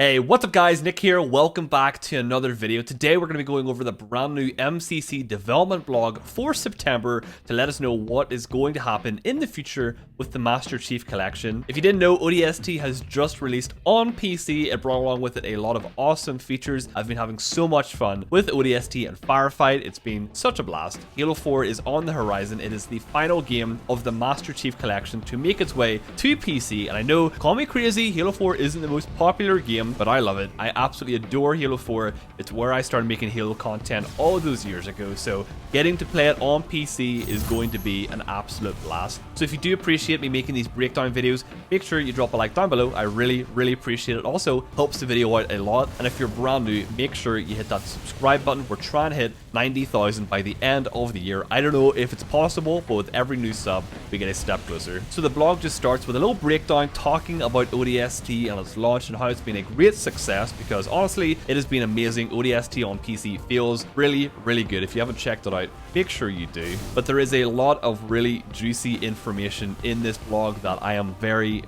Hey, what's up guys, Nick here, welcome back to another video. Today we're going to be going over the brand new MCC development blog for September to let us know what is going to happen in the future with the Master Chief Collection. If you didn't know, ODST has just released on PC. It brought along with it a lot of awesome features. I've been having so much fun with ODST and Firefight. It's been such a blast. Halo 4 is on the horizon. It is the final game of the Master Chief Collection to make its way to PC. And I know, call me crazy, Halo 4 isn't the most popular game, but I love it. I absolutely adore Halo 4. It's where I started making Halo content all those years ago, so getting to play it on PC is going to be an absolute blast. So if you do appreciate me making these breakdown videos, make sure you drop a like down below. I really appreciate it. Also helps the video out a lot, and if you're brand new, make sure you hit that subscribe button. We're trying to hit 90,000 by the end of the year. I don't know if it's possible, but with every new sub we get a step closer. So the blog just starts with a little breakdown talking about ODST and its launch and how it's been a great success, because honestly it has been amazing. ODST on PC feels really good. If you haven't checked it out, make sure you do. But there is a lot of really juicy information in this blog that I am very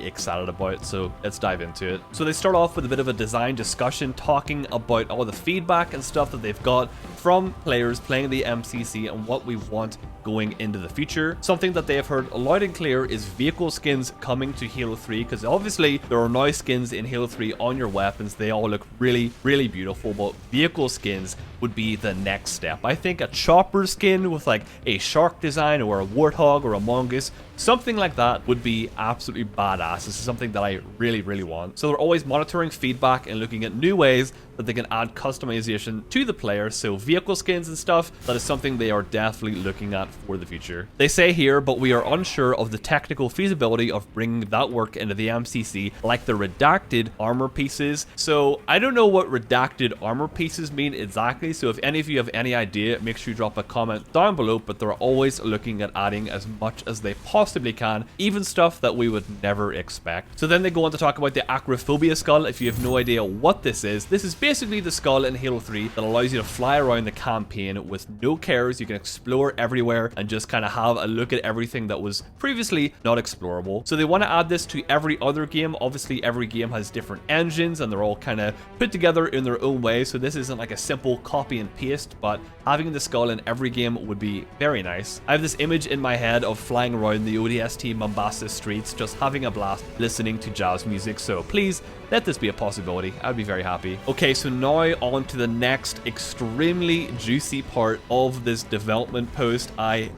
excited about, so let's dive into it. So they start off with a bit of a design discussion, talking about all the feedback and stuff that they've got from players playing the MCC and what we want going into the future. Something that they have heard loud and clear is vehicle skins coming to Halo 3, because obviously there are now skins in Halo 3 on your weapons. They all look really beautiful, but vehicle skins would be the next step. I think a chopper skin with like a shark design or a warthog or a mongoose, something like that would be absolutely badass. This is something that I really want. So they're always monitoring feedback and looking at new ways that they can add customization to the player. So vehicle skins and stuff, that is something they are definitely looking at for the future. They say here, but we are unsure of the technical feasibility of bringing that work into the MCC, like the redacted armor pieces. So I don't know what redacted armor pieces mean exactly, so if any of you have any idea, make sure you drop a comment down below. But they're always looking at adding as much as they possibly can, even stuff that we would never expect. So then they go on to talk about the Acrophobia Skull. If you have no idea what this is basically the skull in Halo 3 that allows you to fly around the campaign with no cares. You can explore everywhere and just kind of have a look at everything that was previously not explorable. So they want to add this to every other game. Obviously every game has different engines and they're all kind of put together in their own way, so this isn't like a simple copy and paste, but having the skull in every game would be very nice. I have this image in my head of flying around the ODST Mombasa streets, just having a blast listening to jazz music, so please let this be a possibility. I'd be very happy. Okay, so now on to the next extremely juicy part of this development post. I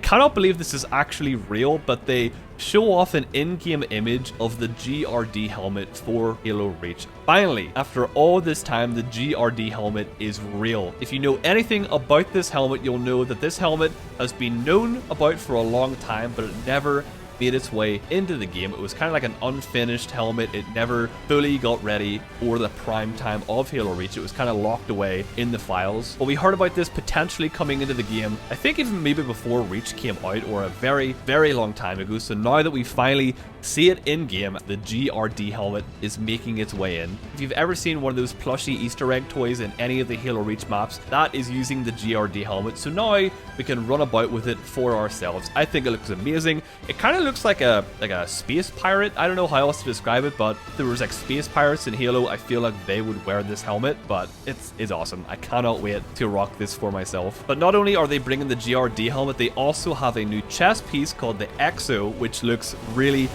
cannot believe this is actually real, but they show off an in-game image of the GRD helmet for Halo Reach. Finally, after all this time, the GRD helmet is real. If you know anything about this helmet, you'll know that this helmet has been known about for a long time, but it never made its way into the game. It was kind of like an unfinished helmet. It never fully got ready for the prime time of Halo Reach. It was kind of locked away in the files. But we heard about this potentially coming into the game, I think even maybe before Reach came out, or a very long time ago. So now that we finally see it in game, the GRD helmet is making its way in. If you've ever seen one of those plushy Easter egg toys in any of the Halo Reach maps, that is using the GRD helmet. So now we can run about with it for ourselves. I think it looks amazing. It kind of looks like a space pirate. I don't know how else to describe it, but if there was like space pirates in Halo, I feel like they would wear this helmet. But it's awesome. I cannot wait to rock this for myself. But not only are they bringing the GRD helmet, they also have a new chest piece called the EXO, which looks really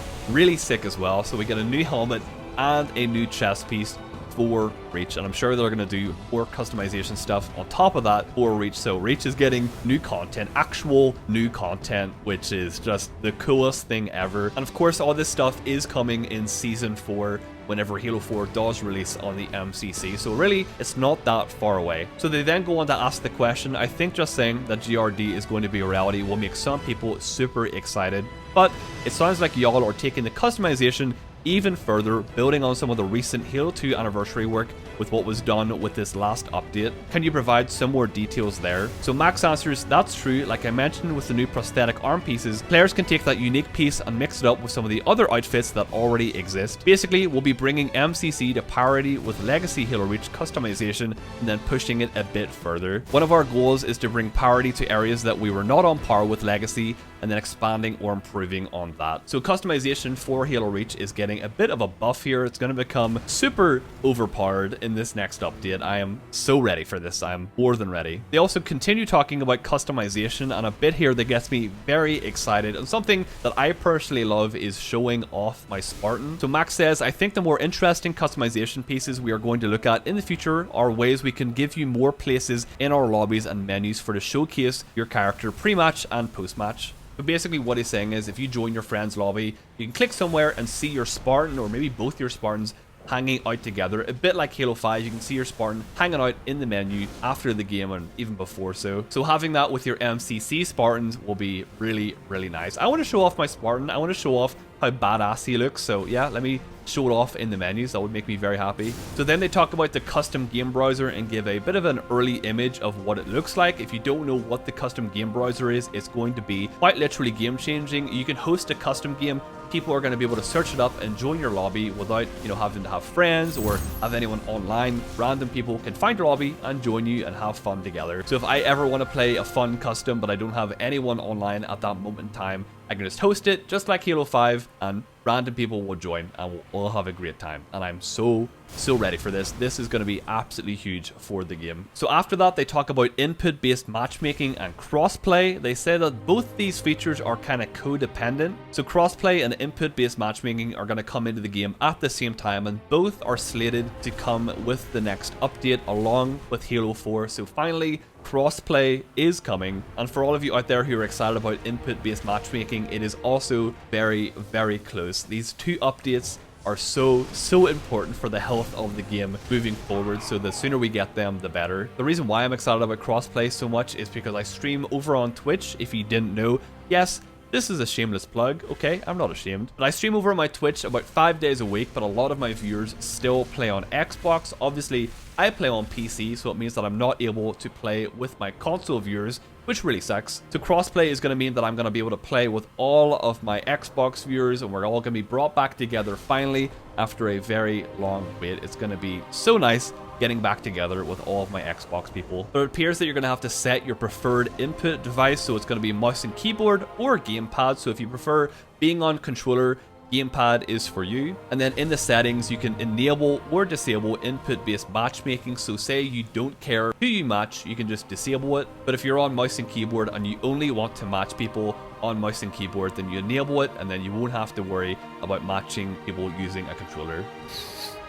sick as well. So we get a new helmet and a new chest piece for Reach, and I'm sure they're going to do more customization stuff on top of that for Reach. So Reach is getting new content, actual new content, which is just the coolest thing ever. And of course all this stuff is coming in Season 4 whenever Halo 4 does release on the MCC, so really it's not that far away. So they then go on to ask the question, I think just saying that GRD is going to be a reality will make some people super excited, but it sounds like y'all are taking the customization even further, building on some of the recent Halo 2 anniversary work with what was done with this last update. Can you provide some more details there? So Max answers, that's true. Like I mentioned with the new prosthetic arm pieces, players can take that unique piece and mix it up with some of the other outfits that already exist. Basically, we'll be bringing MCC to parity with legacy Halo Reach customization and then pushing it a bit further. One of our goals is to bring parity to areas that we were not on par with legacy, and then expanding or improving on that. So customization for Halo Reach is getting a bit of a buff here. It's going to become super overpowered in this next update. I am so ready for this. I am more than ready. They also continue talking about customization, and a bit here that gets me very excited, and something that I personally love is showing off my Spartan. So Max says, I think the more interesting customization pieces we are going to look at in the future are ways we can give you more places in our lobbies and menus for to showcase your character pre-match and post-match. But basically what he's saying is if you join your friend's lobby, you can click somewhere and see your Spartan, or maybe both your Spartans, hanging out together. A bit like Halo 5, you can see your Spartan hanging out in the menu after the game and even before so. So having that with your MCC Spartans will be really, really nice. I want to show off my Spartan. I want to show off how badass he looks. So yeah, let me show it off in the menus. That would make me very happy. So then they talk about the custom game browser and give a bit of an early image of what it looks like. If you don't know what the custom game browser is, it's going to be quite literally game changing. You can host a custom game. People are going to be able to search it up and join your lobby without, having to have friends or have anyone online. Random people can find your lobby and join you and have fun together. So if I ever want to play a fun custom but I don't have anyone online at that moment in time, I can just host it just like Halo 5 and random people will join and we'll all have a great time. And I'm so ready for this. This is going to be absolutely huge for the game. So after that, they talk about input-based matchmaking and crossplay. They say that both these features are kind of codependent. So crossplay and input-based matchmaking are going to come into the game at the same time, and both are slated to come with the next update along with Halo 4. So finally, crossplay is coming, and for all of you out there who are excited about input-based matchmaking, it is also very, very close. These two updates are so important for the health of the game moving forward, so the sooner we get them, the better. The reason why I'm excited about crossplay so much is because I stream over on Twitch, if you didn't know. Yes, this is a shameless plug, okay? I'm not ashamed. But I stream over on my Twitch about 5 days a week, but a lot of my viewers still play on Xbox. Obviously, I play on PC, so it means that I'm not able to play with my console viewers, which really sucks. So crossplay is going to mean that I'm going to be able to play with all of my Xbox viewers, and we're all going to be brought back together finally after a very long wait. It's going to be so nice getting back together with all of my Xbox people. But it appears that you're going to have to set your preferred input device, so it's going to be mouse and keyboard or gamepad. So if you prefer being on controller, gamepad is for you. And then in the settings, you can enable or disable input-based matchmaking. So say you don't care who you match, you can just disable it. But if you're on mouse and keyboard and you only want to match people on mouse and keyboard, then you enable it, and then you won't have to worry about matching people using a controller.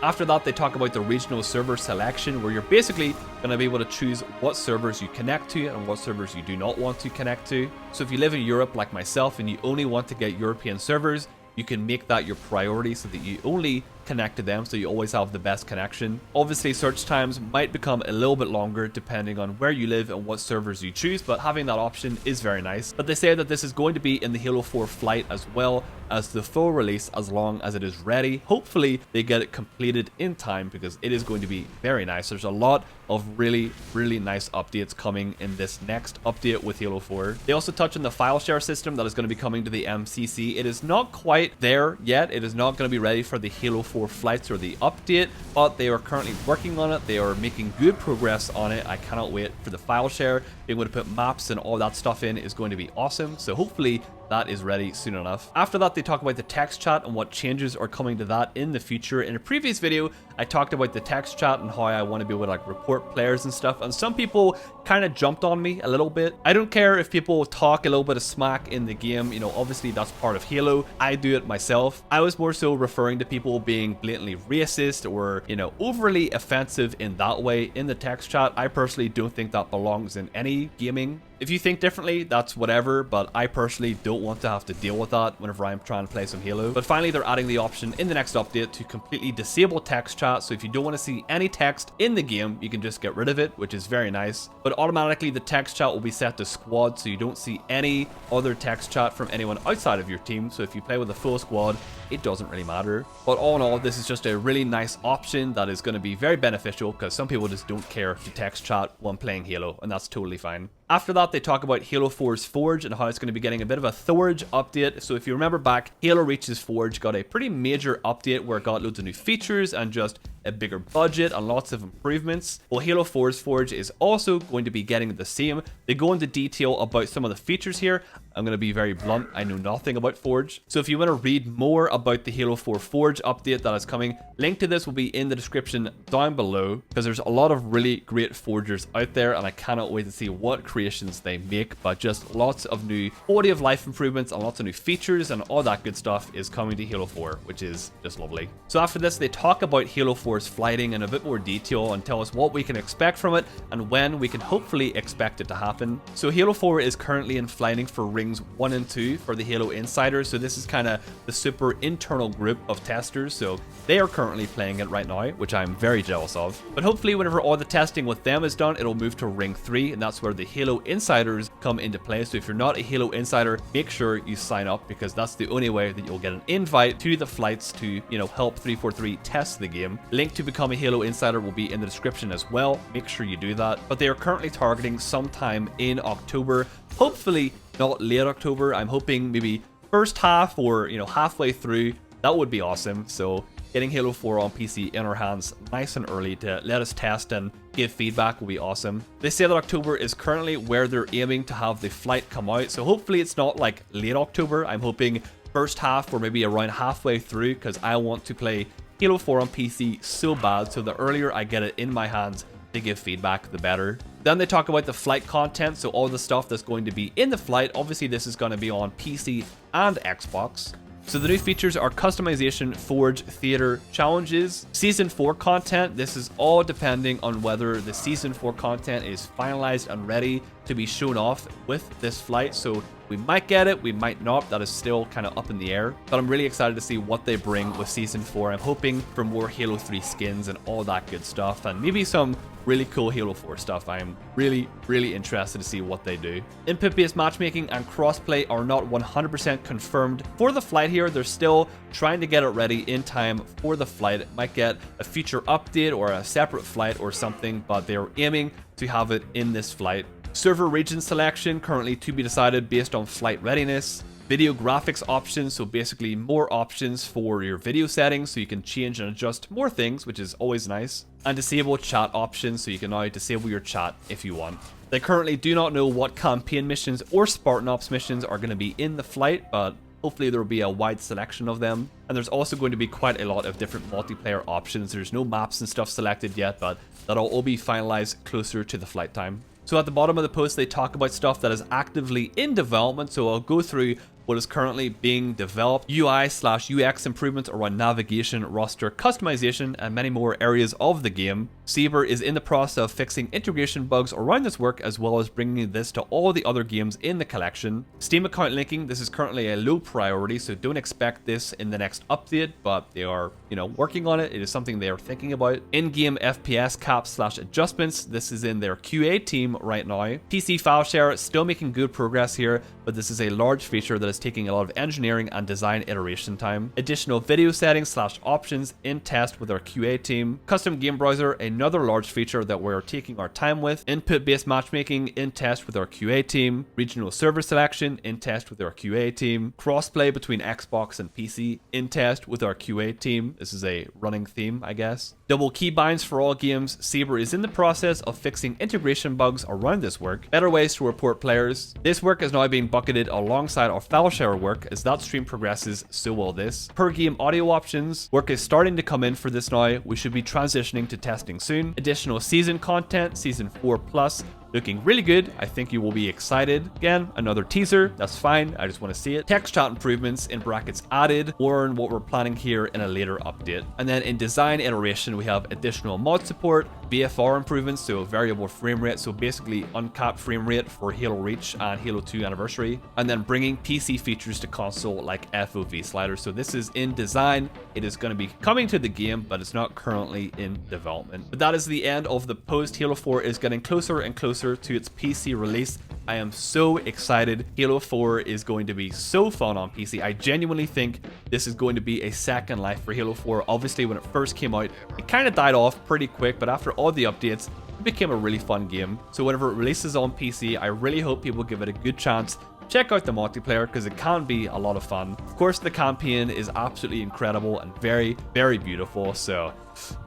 After that, they talk about the regional server selection, where you're basically going to be able to choose what servers you connect to and what servers you do not want to connect to. So if you live in Europe like myself and you only want to get European servers, you can make that your priority so that you only connect to them, so you always have the best connection. Obviously, search times might become a little bit longer depending on where you live and what servers you choose, but having that option is very nice. But they say that this is going to be in the Halo 4 flight as well as the full release, as long as it is ready. Hopefully they get it completed in time, because it is going to be very nice. There's a lot of really nice updates coming in this next update with Halo 4. They also touch on the Fileshare system that is going to be coming to the MCC. It is not quite there yet. It is not going to be ready for the Halo 4 flights or the update, but they are currently working on it. They are making good progress on it. I cannot wait for the Fileshare. Being able to put maps and all that stuff in is going to be awesome. So hopefully that is ready soon enough. After that, they talk about the text chat and what changes are coming to that in the future. In a previous video, I talked about the text chat and how I want to be able to report players and stuff, and some people kind of jumped on me a little bit. I don't care if people talk a little bit of smack in the game, obviously that's part of Halo. I do it myself. I was more so referring to people being blatantly racist or, overly offensive in that way in the text chat. I personally don't think that belongs in any gaming. If you think differently, that's whatever, but I personally don't want to have to deal with that whenever I'm trying to play some Halo. But finally, they're adding the option in the next update to completely disable text chat, so if you don't want to see any text in the game, you can just get rid of it, which is very nice. But automatically, the text chat will be set to squad, so you don't see any other text chat from anyone outside of your team. So if you play with a full squad, it doesn't really matter. But all in all, this is just a really nice option that is going to be very beneficial, because some people just don't care to text chat when playing Halo, and that's totally fine. After that, they talk about Halo 4's Forge and how it's going to be getting a bit of a Forge update. So if you remember back, Halo Reach's Forge got a pretty major update where it got loads of new features and just a bigger budget and lots of improvements. Well, Halo 4's Forge is also going to be getting the same. They go into detail about some of the features here. I'm going to be very blunt. I know nothing about Forge. So if you want to read more about the Halo 4 Forge update that is coming, link to this will be in the description down below, because there's a lot of really great forgers out there and I cannot wait to see what creations they make. But just lots of new quality of life improvements and lots of new features and all that good stuff is coming to Halo 4, which is just lovely. So after this, they talk about Halo 4's flighting in a bit more detail and tell us what we can expect from it and when we can hopefully expect it to happen. So Halo 4 is currently in flighting for rings 1 and 2 for the Halo Insiders. So this is kind of the super internal group of testers. So they are currently playing it right now, which I'm very jealous of. But hopefully whenever all the testing with them is done, it'll move to ring 3, and that's where the Halo Insiders come into play. So if you're not a Halo Insider, make sure you sign up, because that's the only way that you'll get an invite to the flights to, you know, help 343 test the game. Link to become a Halo Insider will be in the description as well. Make sure you do that. But they are currently targeting sometime in October, hopefully not late October. I'm hoping maybe first half or, you know, halfway through. That would be awesome. So getting Halo 4 on PC in our hands nice and early to let us test and give feedback will be awesome. They say that October is currently where they're aiming to have the flight come out. So hopefully it's not like late October. I'm hoping first half or maybe around halfway through, because I want to play Halo 4 on PC so bad. So the earlier I get it in my hands to give feedback, the better. Then they talk about the flight content, so all the stuff that's going to be in the flight. Obviously this is going to be on PC and Xbox. So the new features are customization, Forge, theater, challenges, Season 4 content. This is all depending on whether the Season 4 content is finalized and ready to be shown off with this flight. So we might get it, we might not. That is still kind of up in the air. But I'm really excited to see what they bring with Season 4. I'm hoping for more Halo 3 skins and all that good stuff, and maybe some really cool Halo 4 stuff. I am really interested to see what they do. Input-based matchmaking and crossplay are not 100% confirmed for the flight here. They're still trying to get it ready in time for the flight. It might get a future update or a separate flight or something, but they're aiming to have it in this flight. Server region selection currently to be decided based on flight readiness. Video graphics options, so basically more options for your video settings, so you can change and adjust more things, which is always nice. And disable chat options, so you can now disable your chat if you want. They currently do not know what campaign missions or Spartan Ops missions are going to be in the flight, but hopefully there will be a wide selection of them. And there's also going to be quite a lot of different multiplayer options. There's no maps and stuff selected yet, but that'll all be finalized closer to the flight time. So at the bottom of the post, they talk about stuff that is actively in development. So I'll go through what is currently being developed, UI/UX improvements around navigation, roster, customization, and many more areas of the game. Saber is in the process of fixing integration bugs around this work, as well as bringing this to all the other games in the collection. Steam account linking, this is currently a low priority, so don't expect this in the next update, but they are, you know, working on it. It is something they are thinking about. In-game FPS caps/adjustments, this is in their QA team right now. PC file share, still making good progress here, but this is a large feature that is taking a lot of engineering and design iteration time. Additional video settings/options in test with our QA team. Custom game browser, another large feature that we're taking our time with. Input-based matchmaking in test with our QA team. Regional server selection in test with our QA team. Crossplay between Xbox and PC in test with our QA team. This is a running theme, I guess. Double keybinds for all games. Saber is in the process of fixing integration bugs around this work. Better ways to report players. This work is now being bucketed alongside our Fileshare work. As that stream progresses, so will this. Per game audio options. Work is starting to come in for this now. We should be transitioning to testing soon. Additional season content, Season 4 Plus. Looking really good. I think you will be excited. Again, another teaser. That's fine. I just want to see it. Text chat improvements in brackets added. More on what we're planning here in a later update. And then in design iteration, we have additional mod support, VFR improvements, so variable frame rate, so basically uncapped frame rate for Halo Reach and Halo 2 Anniversary. And then bringing PC features to console like FOV sliders. So this is in design. It is going to be coming to the game, but it's not currently in development. But that is the end of the post. Halo 4 is getting closer and closer to its PC release. I am so excited. Halo 4 is going to be so fun on PC. I genuinely think this is going to be a second life for Halo 4. Obviously, when it first came out, it kind of died off pretty quick, but after all the updates, it became a really fun game. So whenever it releases on PC, I really hope people give it a good chance. Check out the multiplayer because it can be a lot of fun. Of course, the campaign is absolutely incredible and very, very beautiful. So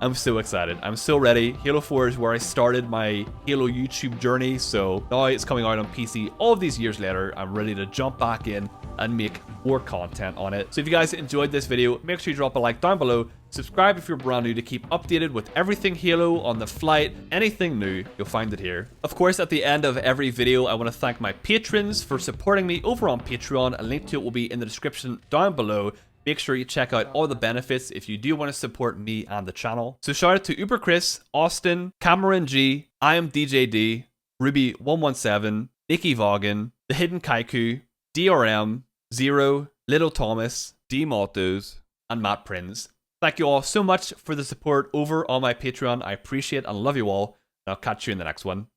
I'm so excited. I'm so ready. Halo 4 is where I started my Halo YouTube journey, so now it's coming out on PC all of these years later. I'm ready to jump back in and make more content on it. So if you guys enjoyed this video, make sure you drop a like down below. Subscribe if you're brand new to keep updated with everything Halo on the flight. Anything new, you'll find it here. Of course, at the end of every video, I want to thank my patrons for supporting me over on Patreon. A link to it will be in the description down below. Make sure you check out all the benefits if you do want to support me and the channel. So shout out to Uber Chris, Austin, Cameron G, I am DJD, Ruby117, Nikki Vaughan, The Hidden Kaiku, DRM, Zero, Little Thomas, D Maltos, and Matt Prinz. Thank you all so much for the support over on my Patreon. I appreciate and love you all, and I'll catch you in the next one.